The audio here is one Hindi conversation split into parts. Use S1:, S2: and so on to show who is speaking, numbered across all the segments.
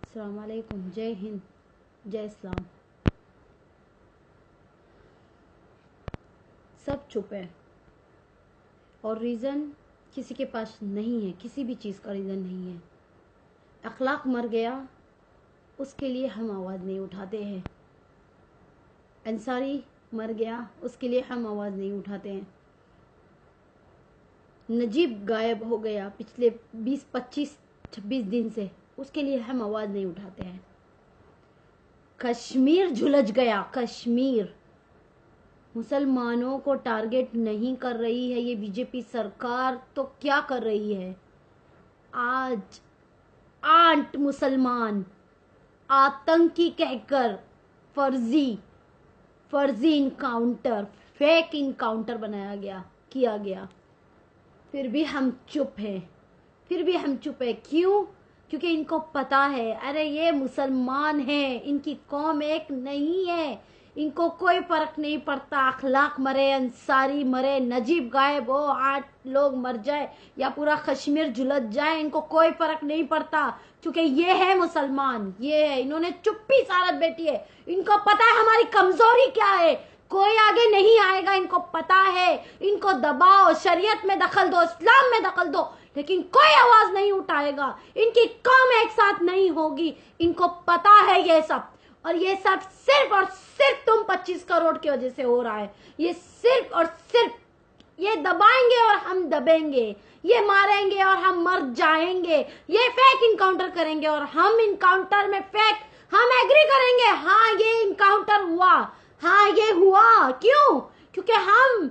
S1: अस्सलाम वालेकुम, जय हिंद, जय इस्लाम। सब चुप है और रीज़न किसी के पास नहीं है, किसी भी चीज़ का रीज़न नहीं है। अखलाक मर गया, उसके लिए हम आवाज़ नहीं उठाते हैं। अंसारी मर गया, उसके लिए हम आवाज़ नहीं उठाते हैं। नजीब गायब हो गया पिछले 20, 25, 26 दिन से, उसके लिए हम आवाज़ नहीं उठाते हैं। कश्मीर झुलस गया, कश्मीर मुसलमानों को टारगेट नहीं कर रही है ये बीजेपी सरकार, तो क्या कर रही है? आज 8 मुसलमान आतंकी कहकर फर्जी इनकाउंटर, फेक इनकाउंटर बनाया किया गया। फिर भी हम चुप हैं, क्यों? क्योंकि इनको पता है, अरे ये मुसलमान हैं, इनकी कौम एक नहीं है, इनको कोई फर्क नहीं पड़ता। अखलाक मरे, अंसारी मरे, नजीब गायब हो, 8 लोग मर जाए या पूरा कश्मीर झुलस जाए, इनको कोई फर्क नहीं पड़ता, क्योंकि ये है मुसलमान, ये है। इन्होंने चुप्पी सारत बैठी है, इनको पता है हमारी कमजोरी क्या है। कोई आगे नहीं आएगा, इनको पता है। इनको दबाओ, शरीयत में दखल दो, इस्लाम में दखल दो, लेकिन कोई आवाज नहीं उठाएगा। इनकी कौम एक साथ नहीं होगी, इनको पता है ये सब। और ये सब सिर्फ और सिर्फ तुम 25 करोड़ की वजह से हो रहा है। ये सिर्फ और सिर्फ, ये दबाएंगे और हम दबेंगे, ये मारेंगे और हम मर जाएंगे, ये फेक इनकाउंटर करेंगे और हम इनकाउंटर में फेक, हम एग्री करेंगे, हाँ ये इनकाउंटर हुआ, हाँ ये हुआ। क्यों? क्योंकि हम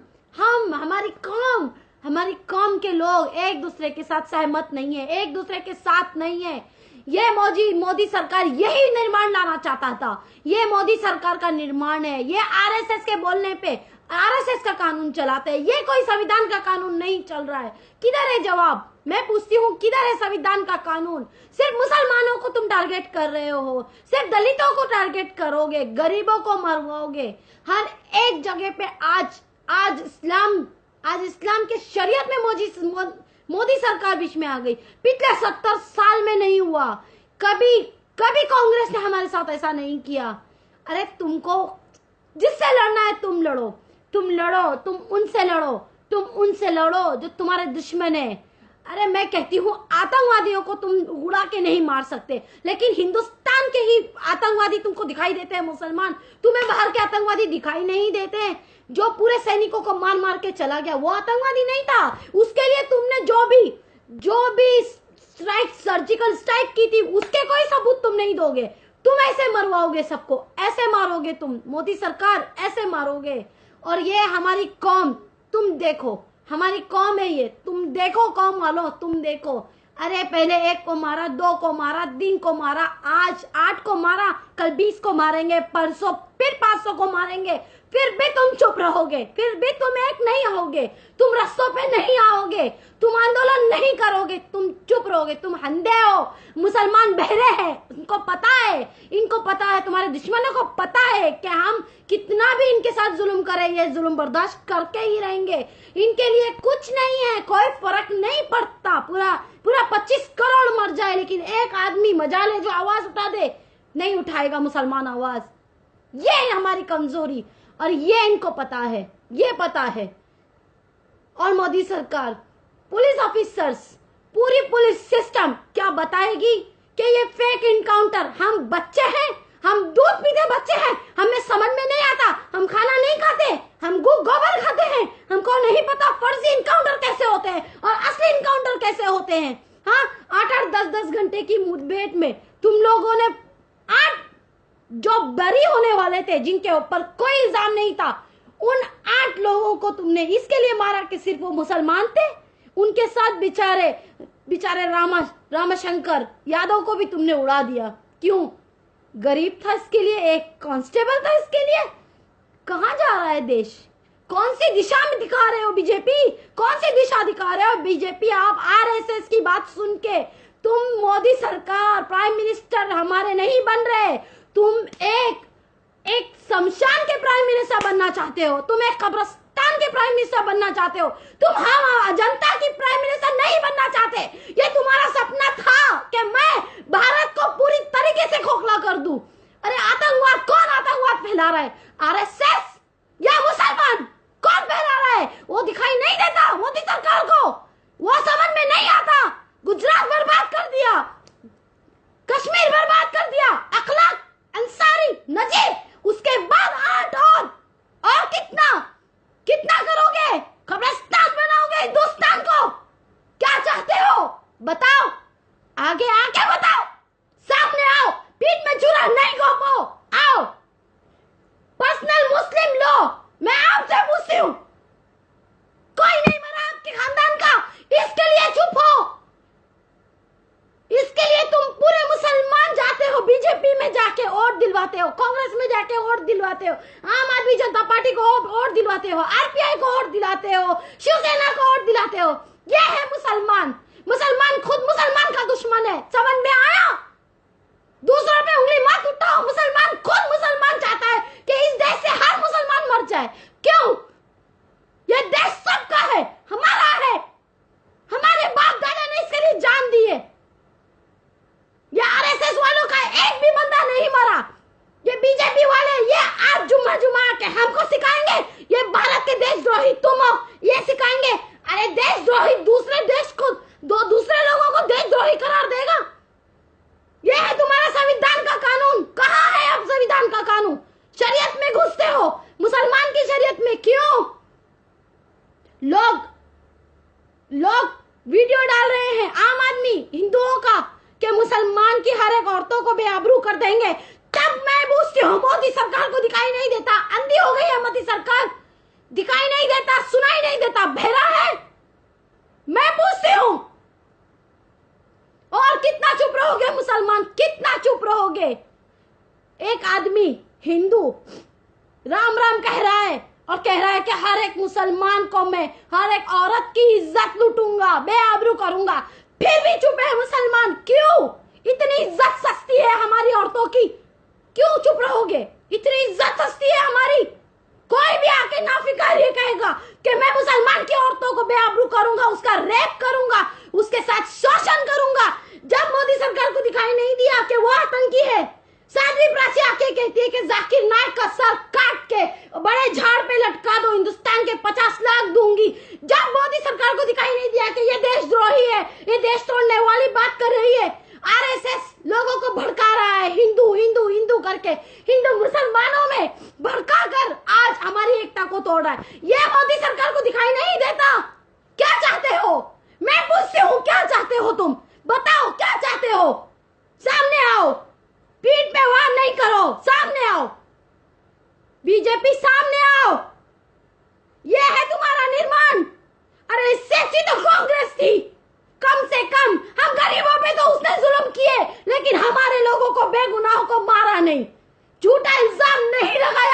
S1: हमारी कौम के लोग एक दूसरे के साथ सहमत नहीं है, एक दूसरे के साथ नहीं है। ये मोदी सरकार यही निर्माण लाना चाहता था, ये मोदी सरकार का निर्माण है। ये आरएसएस के बोलने पे आरएसएस का कानून चलाते हैं, ये कोई संविधान का कानून नहीं चल रहा है। किधर है जवाब? मैं पूछती हूँ, किधर है संविधान का कानून? सिर्फ मुसलमानों को तुम टारगेट कर रहे हो, सिर्फ दलितों को टारगेट करोगे, गरीबों को मरवाओगे। हर एक जगह पे आज इस्लाम के शरीयत में मोदी सरकार बीच में आ गई। पिछले 70 साल में नहीं हुआ, कभी कांग्रेस ने हमारे साथ ऐसा नहीं किया। अरे तुमको जिससे लड़ना है तुम लड़ो, तुम उनसे लड़ो जो तुम्हारे दुश्मन है। अरे मैं कहती हूँ, आतंकवादियों को तुम उड़ा के नहीं मार सकते, लेकिन हिंदुस्तान के ही आतंकवादी तुमको दिखाई देते हैं। मुसलमान, तुम्हें बाहर के आतंकवादी दिखाई नहीं देते हैं। जो पूरे सैनिकों को मार के चला गया, वो आतंकवादी नहीं था। उसके लिए तुमने जो भी स्ट्राइक, सर्जिकल स्ट्राइक की थी, उसके कोई सबूत तुम नहीं दोगे। तुम ऐसे मरवाओगे सबको, ऐसे मारोगे तुम, मोदी सरकार ऐसे मारोगे। और ये हमारी कौम, तुम देखो, हमारी कौम है ये, तुम देखो कौम वालों, तुम देखो। अरे पहले 1 को मारा, 2 को मारा, 3 को मारा, आज 8 को मारा, कल 20 को मारेंगे, परसों फिर 500 को मारेंगे। फिर भी तुम चुप रहोगे, फिर भी तुम एक नहीं आओगे, तुम रास्तों पे नहीं आओगे, तुम आंदोलन नहीं करोगे, तुम चुप रहोगे। तुम अंधे हो, मुसलमान बहरे हैं, इनको पता है, तुम्हारे दुश्मनों को पता है कि हम कितना भी इनके साथ जुल्म करें, ये जुल्म बर्दाश्त करके ही रहेंगे। इनके लिए कुछ नहीं है, कोई फर्क नहीं पड़ता। पूरा 25 करोड़ मर जाए, लेकिन एक आदमी मजाल है जो आवाज उठा दे, नहीं उठाएगा मुसलमान आवाज। ये है हमारी कमजोरी, और ये इनको पता है, ये पता है। और मोदी सरकार, पुलिस ऑफिसर्स, पूरी पुलिस सिस्टम क्या बताएगी कि ये फेक इनकाउंटर, हम बच्चे हैं, हम दूध पीते बच्चे हैं, हमें समझ में नहीं आता, हम खाना नहीं खाते, हम गोबर खाते हैं, हमको नहीं पता फर्जी इनकाउंटर कैसे होते हैं और असली इनकाउंटर कैसे होते हैं। हाँ, 8-8, 10-10 घंटे की मुठभेड़ में तुम लोगों ने 8 जो बरी होने वाले थे, जिनके ऊपर कोई इल्जाम नहीं था, उन 8 लोगों को तुमने इसके लिए मारा कि सिर्फ वो मुसलमान थे। उनके साथ बेचारे रामशंकर यादव को भी तुमने उड़ा दिया। क्यों? गरीब था इसके लिए, एक कांस्टेबल था इसके लिए। कहाँ जा रहा है देश? कौन सी दिशा में दिखा रहे हो बीजेपी? कौन सी दिशा दिखा रहे हो बीजेपी? आप आरएसएस की बात सुन के, तुम मोदी सरकार, प्राइम मिनिस्टर हमारे नहीं बन रहे, तुम एक शमशान के प्राइम मिनिस्टर बनना चाहते हो, तुम एक कब्रिस्तान के प्राइम मिनिस्टर बनना चाहते हो, तुम हम जनता की प्राइम मिनिस्टर नहीं बनना चाहते। ये तुम्हारा सपना था कि मैं भारत को पूरी तरीके खिला रहा है? आरएसएस या मुसलमान? कौन फैला रहा है? वो दिखाई नहीं देता मोदी सरकार को? वो समझ में नहीं आता? गुजरात बर्बाद कर दिया, कश्मीर बर्बाद कर दिया, अखलाक, अंसारी, नजीब, उसके बाद 8 और कितना कितना करोगे? कब्रिस्तान बनाओगे हिंदुस्तान को? क्या चाहते हो बताओ, आगे आके बताओ, सामने आओ, पीठ में छुरा नहीं घोंपो, आओ। पर्सनल मुस्लिम लो, मैं आपसे पूछती हूँ, कोई नहीं मरा आपके खानदान का, इसके लिए चुप हो? इसके लिए तुम पूरे मुसलमान जाते हो, बीजेपी में जाके वोट दिलवाते हो, कांग्रेस में जाके वोट दिलवाते हो, आम आदमी जनता पार्टी को वोट दिलवाते हो, आरपीआई को वोट दिलाते हो, शिवसेना को वोट दिलाते हो। ये है मुसलमान। मुसलमान खुद मुसलमान का दुश्मन है, समझ में आया? दूसरों पे उंगली मत उठाओ। मुसलमान खुद मुसलमान चाहता है कि इस देश से हर मुसलमान मर जाए। क्यों? ये देश सबका है, हमारा है, हमारे बाप दादा ने इसके लिए जान दी है। ये आरएसएस वालों का एक भी बंदा नहीं मरा। ये बीजेपी वाले ये आज जुम्मा के हमको सिखाएंगे ये भारत के देशद्रोही तुम हो, ये सिखाएंगे। अरे देशद्रोही दूसरे देश को दूसरे लोगों को देशद्रोही करार देगा? ये है तुम्हारा संविधान का कानून। कहाँ है अब संविधान का कानून? शरीयत में घुसते हो, मुसलमान की शरीयत में। क्यों? लोग वीडियो डाल रहे हैं, आम आदमी हिंदुओं का, कि मुसलमान की हर एक औरतों को बेआबरू कर देंगे। तब मैं पूछती हूँ, मोदी सरकार को दिखाई नहीं देता? अंधी हो गई है मोदी सरकार? दिखाई नहीं देता, सुनाई नहीं देता, बहरा है? मैं पूछती हूँ, और कितना चुप रहोगे मुसलमान, कितना चुप रहोगे? एक आदमी हिंदू राम राम कह रहा है और कह रहा है कि हर एक मुसलमान को मैं, हर एक औरत की इज्जत लूटूंगा, बेआबरू करूंगा, फिर भी चुप है मुसलमान। क्यों? इतनी इज्जत सस्ती है हमारी औरतों की, क्यों चुप रहोगे? इतनी इज्जत सस्ती है हमारी। कोई भी आके नाफिकार ये कहेगा कि मैं मुसलमान की औरतों को बेआबरू करूंगा, उसका रेप करूंगा, उसके साथ शोषण करूंगा। जब मोदी सरकार को दिखाई नहीं दिया कि वो आतंकी है, साध्वी प्राची आके कहती है कि जाकिर नायक का सर काट के बड़े झाड़ पे लटका दो, हिंदुस्तान के 50 लाख दूंगी। जब मोदी सरकार को दिखाई नहीं दिया कि ये देशद्रोही है, ये देश तोड़ने वाली बात कर रही है, आरएसएस लोगों को भड़का रहा है, हिंदू हिंदू हिंदू करके, हिंदू मुसलमानों में भड़का कर आज हमारी एकता को तोड़ रहा है। ये मोदी सरकार को दिखाई नहीं देता? क्या चाहते हो? मैं पूछती हूँ, क्या चाहते हो तुम? बताओ क्या चाहते हो? सामने आओ, पीठ पे वार नहीं करो, सामने आओ, बीजेपी सामने आओ। ये है तुम्हारा निर्माण। अरे इससे अच्छी तो कांग्रेस थी। कम से कम हम गरीबों पे तो उसने जुल्म किए, लेकिन हमारे लोगों को, बेगुनाहों को मारा नहीं, झूठा इल्जाम नहीं लगाया।